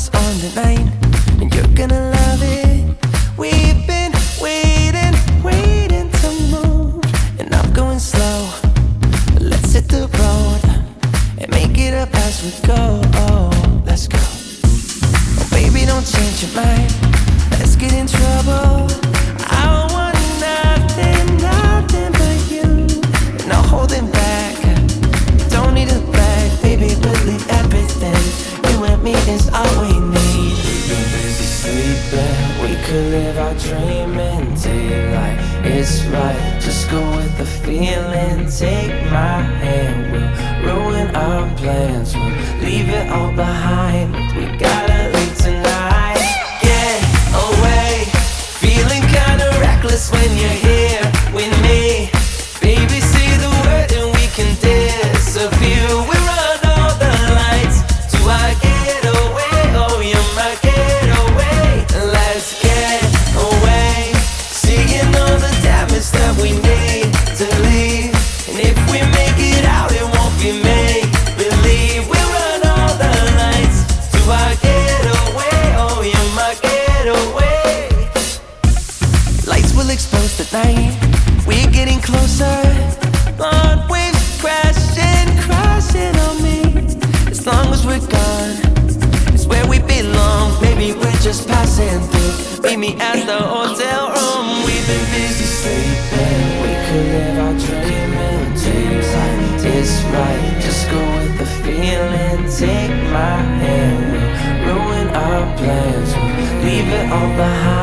us on the night, and you're gonna love it. We've been waiting to move, and I'm going slow. Let's hit the road and make it up as we go. Oh, let's go. Oh, baby, don't change your mind. Let's get in trouble. I want nothing but you. No holding back. Don't need a bag, baby. We'll leave everything. You and me is all we need. We've been busy sleeping. We could live our dream in daylight. It's right. Just go with the feeling. Take my hand. We'll ruin our plans. We'll leave it all behind. We gotta leave tonight. Get away. Feeling kinda reckless when you're here with me. Baby, say the word and we can disappear. We run all the lights to our getaway. Oh, you're my getaway. Let's get away. Seeing all the damage that we need to leave. And if we make it out, it won't be make believe. We run all the lights to our getaway. Oh, you're my getaway. Lights will expose the night. We're getting closer. Blonde waves crashing on me. As long as we're gone, it's where we belong. Maybe we're just passing through. Meet me at the hotel room. We've been busy sleeping. We could live our dream in daylight. It's right. Just go with the feeling. Take my hand. We'll ruin our plans. We'll leave it all behind.